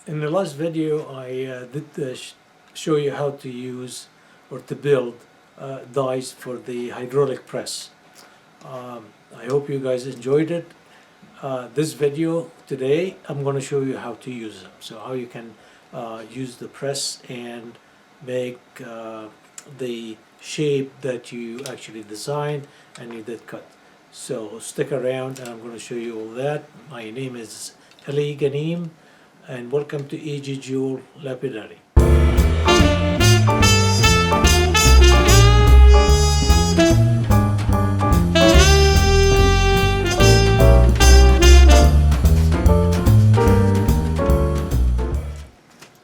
In the last video, I did show you how to use or to build dies for the hydraulic press. I hope you guys enjoyed it. This video today, I'm going to show you how to use them. So how you can use the press and make the shape that you actually designed and you did cut. So stick around and I'm going to show you all that. My name is Ali Ghanim and welcome to AG Jewel Lapidary.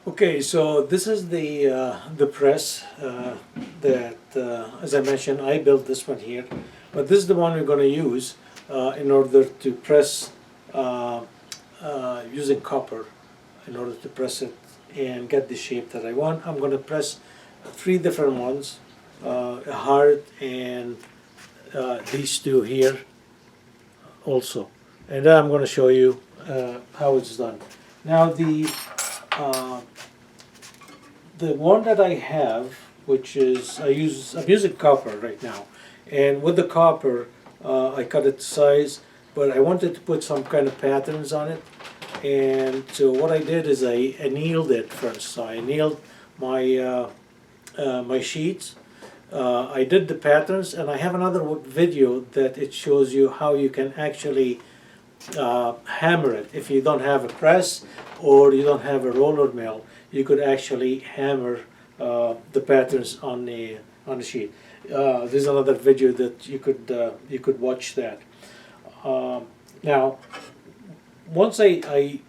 Okay, so this is the press that, as I mentioned, I built this one here, but this is the one we're going to use in order to press using copper, in order to press it and get the shape that I want. I'm going to press three different ones, a heart and these two here also, and then I'm going to show you how it's done. Now the one that I have, which is I'm using copper right now, and with the copper I cut it to size, but I wanted to put some kind of patterns on it, and so what I did is I annealed it first. So I annealed my my sheets. I did the patterns, and I have another video that it shows you how you can actually hammer it. If you don't have a press or you don't have a roller mill, you could actually hammer the patterns on the sheet. There's another video that you could watch that. Now, once I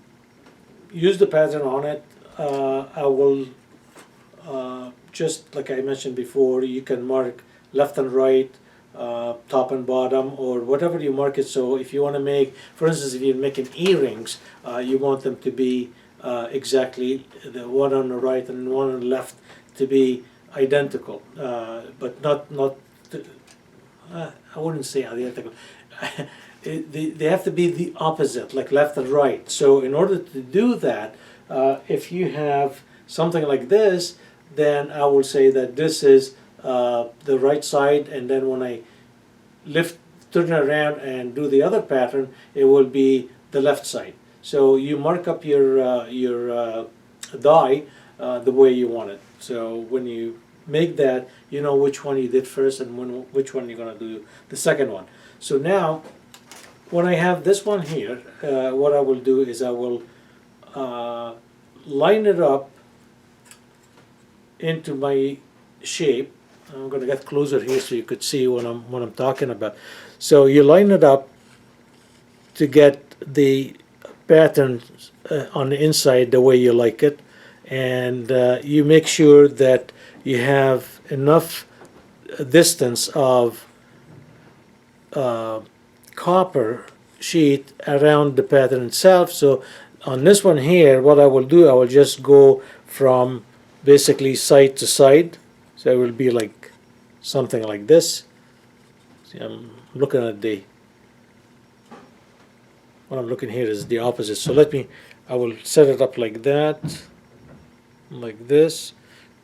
use the pattern on it, I will just like I mentioned before, you can mark left and right, top and bottom, or whatever you mark it. So if you want to make, for instance, if you're making earrings, you want them to be exactly the one on the right and one on the left to be identical, but not I wouldn't say identical. They have to be the opposite, like left and right. So in order to do that, if you have something like this, then I will say that this is the right side, and then when I turn it around and do the other pattern, it will be the left side. So you mark up your die the way you want it. So when you make that, you know which one you did first and which one you're going to do the second one. So now, when I have this one here, what I will do is I will line it up into my shape. I'm going to get closer here so you could see what I'm talking about. So you line it up to get the pattern on the inside the way you like it, and you make sure that you have enough distance of copper sheet around the pattern itself. So on this one here, what I will do, I will just go from basically side to side. So it will be like something like this. See, I'm looking at what I'm looking here is the opposite. So I will set it up like that, like this,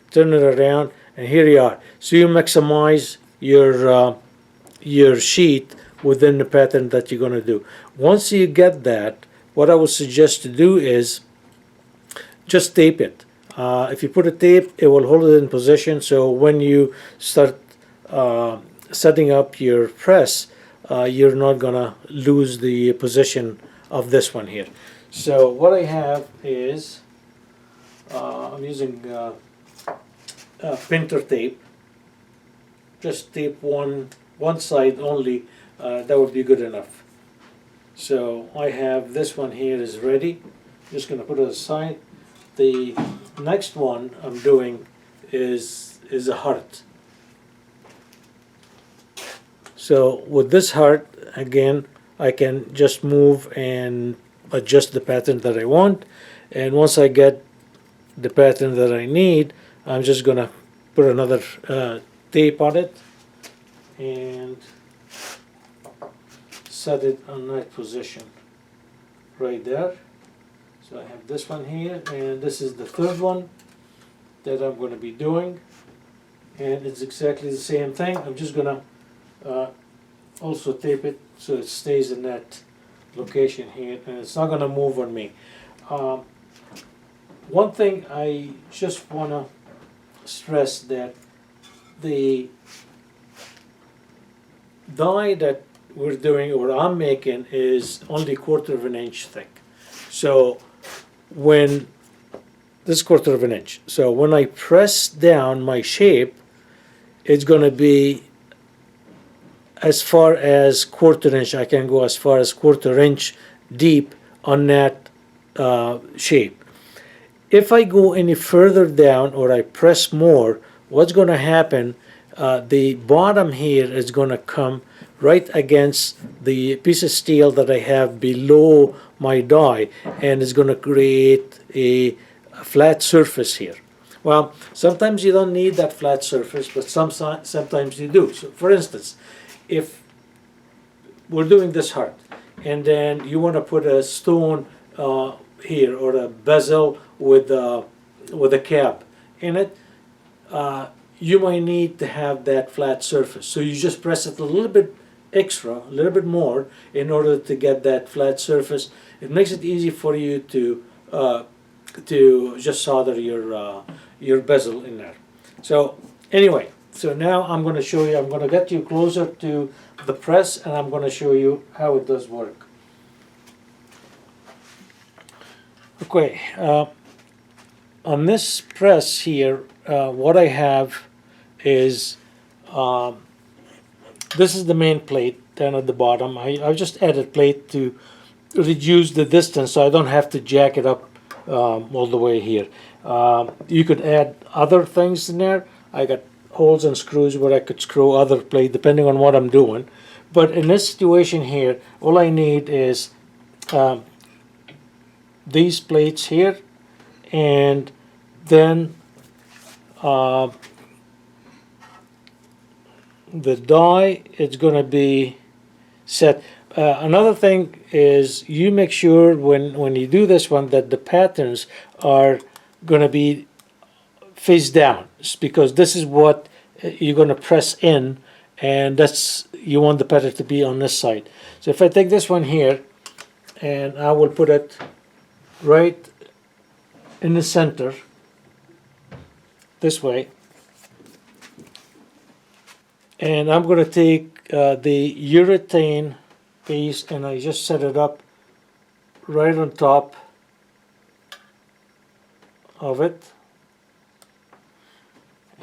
turn it around, and here you are. So you maximize your sheet within the pattern that you're going to do. Once you get that, what I would suggest to do is just tape it. If you put a tape, it will hold it in position, so when you start setting up your press, you're not gonna lose the position of this one here. So what I have is I'm using printer tape. Just tape one side only, that would be good enough. So I have this one here is ready. Just gonna put it aside. The next one I'm doing is a heart. So with this heart, again, I can just move and adjust the pattern that I want, and once I get the pattern that I need, I'm just gonna put another tape on it and set it on that position right there. So I have this one here, and this is the third one that I'm going to be doing, and it's exactly the same thing. I'm just going to also tape it so it stays in that location here, and it's not going to move on me. One thing I just want to stress, that the die that we're doing, or I'm making, is only 1/4 of an inch thick. So when this 1/4 of an inch, so when I press down my shape, it's going to be as far as 1/4 inch. I can go as far as 1/4 inch deep on that shape. If I go any further down or I press more, what's going to happen, the bottom here is going to come right against the piece of steel that I have below my die, and it's going to create a flat surface here. Well, sometimes you don't need that flat surface, but sometimes you do. So for instance, if we're doing this heart, and then you want to put a stone here, or a bezel with a cap in it, you might need to have that flat surface. So you just press it a little bit extra, a little bit more, in order to get that flat surface. It makes it easy for you to just solder your bezel in there. So anyway, so now I'm going to show you. I'm going to get you closer to the press, and I'm going to show you how it does work. Okay, on this press here, what I have is this is the main plate down at the bottom. I've just added plate to reduce the distance, so I don't have to jack it up all the way here. You could add other things in there. I got holes and screws where I could screw other plate depending on what I'm doing. But in this situation here, all I need is these plates here, and then the die is going to be set. Another thing is, you make sure when you do this one that the patterns are going to be face down, because this is what you're going to press in, and that's, you want the pattern to be on this side. So if I take this one here, and I will put it right in the center this way, and I'm going to take the urethane piece, and I just set it up right on top of it,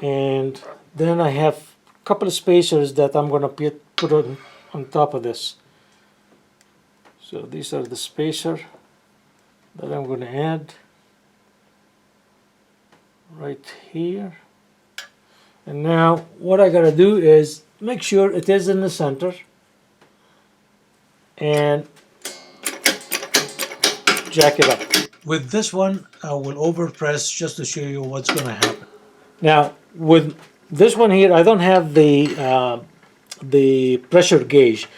and then I have a couple of spacers that I'm going to put on top of this. So these are the spacer that I'm going to add right here. And now what I got to do is make sure it is in the center, and jack it up. With this one, I will overpress just to show you what's going to happen. Now with this one here, I don't have the pressure gauge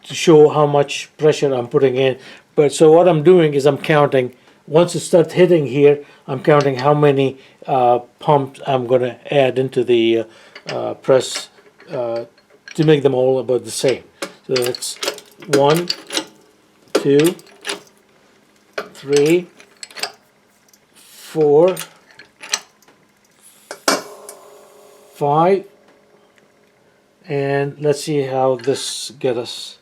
to show how much pressure I'm putting in, but so what I'm doing is I'm counting. Once it starts hitting here, I'm counting how many pumps I'm going to add into the press to make them all about the same. So that's 1, 2, 3, 4, 5, and let's see how this gets us.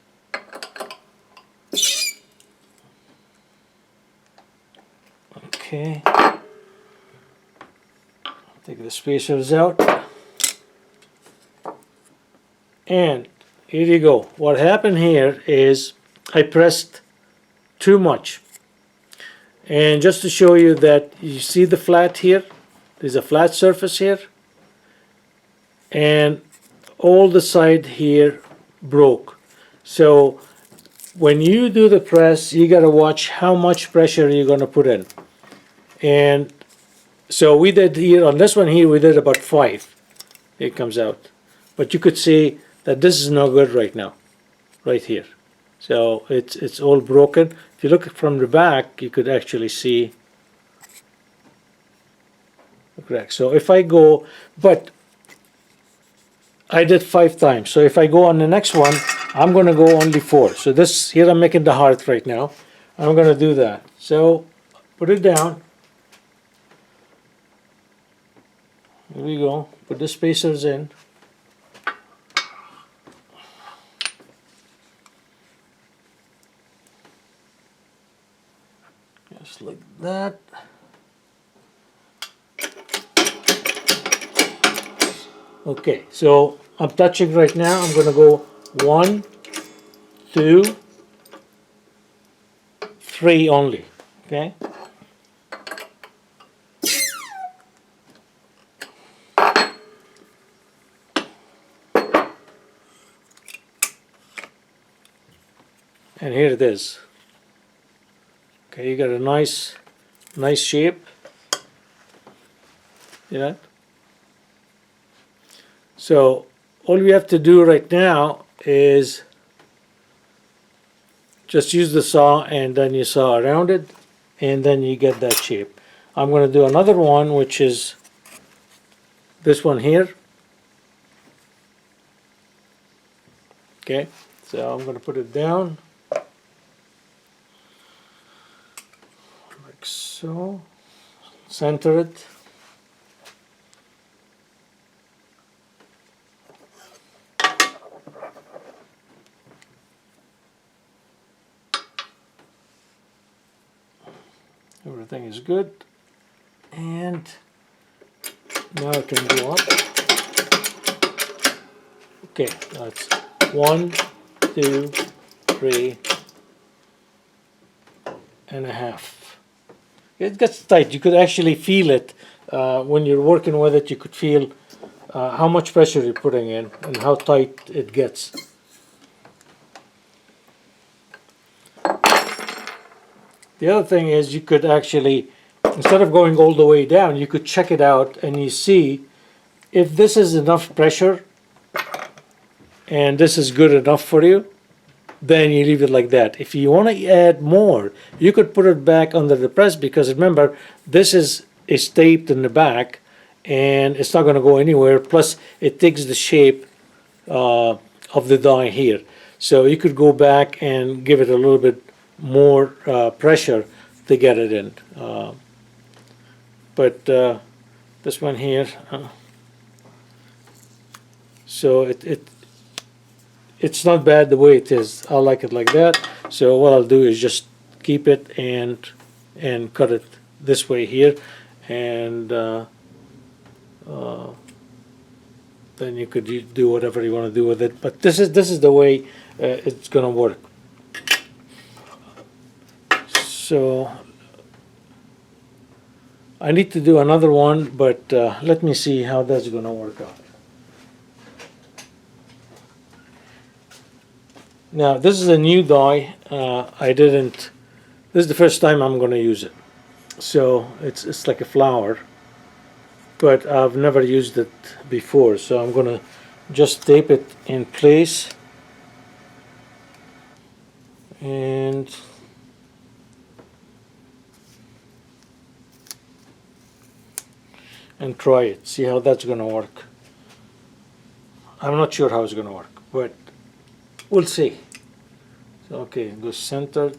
Okay, take the spacers out, and here you go. What happened here is I pressed too much, and just to show you that, you see the flat here, there's a flat surface here, and all the side here broke. So when you do the press, you got to watch how much pressure you're going to put in. And so we did here, on this one here, we did about 5. It comes out. But you could see that this is no good right now, right here. So it's all broken. If you look from the back, you could actually see the crack. So if I go, but I did 5 times. So if I go on the next one, I'm going to go only 4. So this here I'm making the heart right now. I'm going to do that. So put it down. Here we go. Put the spacers in. Just like that. Okay, so I'm touching right now. I'm going to go 1, 2, 3 only. Okay. And here it is. Okay, you got a nice shape. See that? So all we have to do right now is just use the saw, and then you saw around it, and then you get that shape. I'm going to do another one, which is this one here. Okay, so I'm going to put it down like so. Center it. Everything is good, and now it can go up. Okay, that's 1, 2, 3 and a half. It gets tight. You could actually feel it when you're working with it. You could feel how much pressure you're putting in and how tight it gets. The other thing is you could actually, instead of going all the way down, you could check it out and you see if this is enough pressure and this is good enough for you, then you leave it like that. If you want to add more, you could put it back under the press, because remember, this is taped in the back and it's not going to go anywhere. Plus it takes the shape of the die here. So you could go back and give it a little bit more pressure to get it in. But this one here, so it's not bad the way it is. I like it like that. So what I'll do is just keep it and cut it this way here, and then you could do whatever you want to do with it. But this is the way it's gonna work. So I need to do another one, but let me see how that's gonna work out. Now this is a new die. This is the first time I'm gonna use it. So it's like a flower, but I've never used it before. So I'm gonna just tape it in place and try it, see how that's gonna work. I'm not sure how it's gonna work, but we'll see. So okay, it goes centered.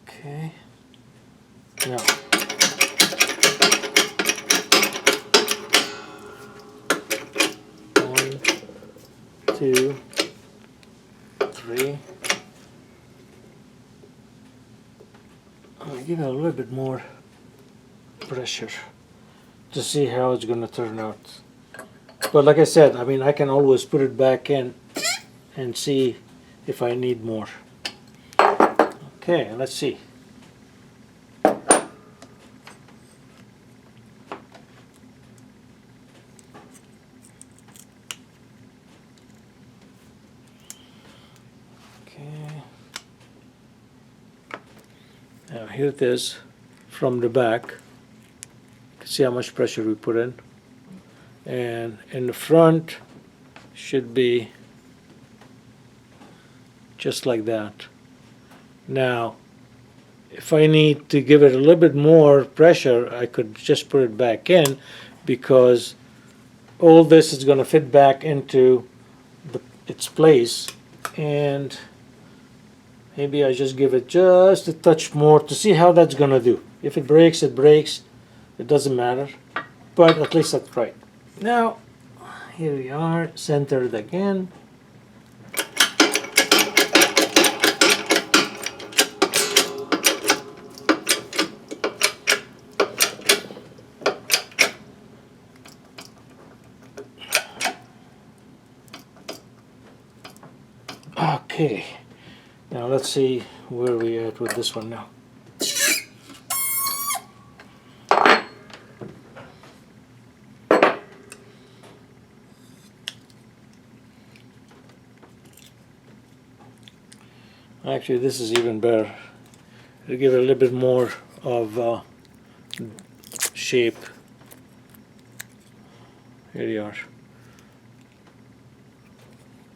Okay, now one, 2, 3. I'll give it a little bit more pressure to see how it's going to turn out. But like I said, I mean, I can always put it back in and see if I need more. Okay, let's see. Okay. Now here it is from the back. See how much pressure we put in, and in the front should be just like that. Now if I need to give it a little bit more pressure, I could just put it back in, because all this is going to fit back into its place, and maybe I just give it just a touch more to see how that's going to do. If it breaks, it breaks. It doesn't matter, but at least that's right. Now, here we are, centered again. Okay, now let's see where we at with this one now. Actually, this is even better. It'll give it a little bit more of shape. Here you are.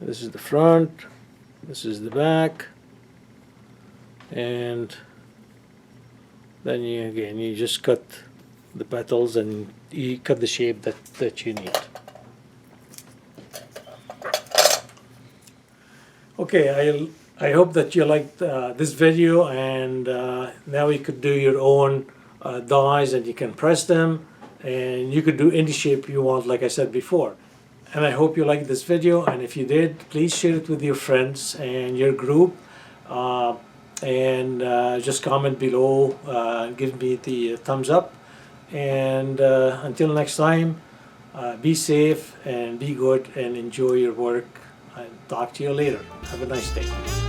This is the front, this is the back, and then you just cut the petals and you cut the shape that you need. Okay, I hope that you liked this video, and now you could do your own dies, and you can press them, and you could do any shape you want, like I said before. And I hope you liked this video, and if you did, please share it with your friends and your group, and just comment below, give me the thumbs up, and until next time, be safe and be good and enjoy your work, and talk to you later. Have a nice day.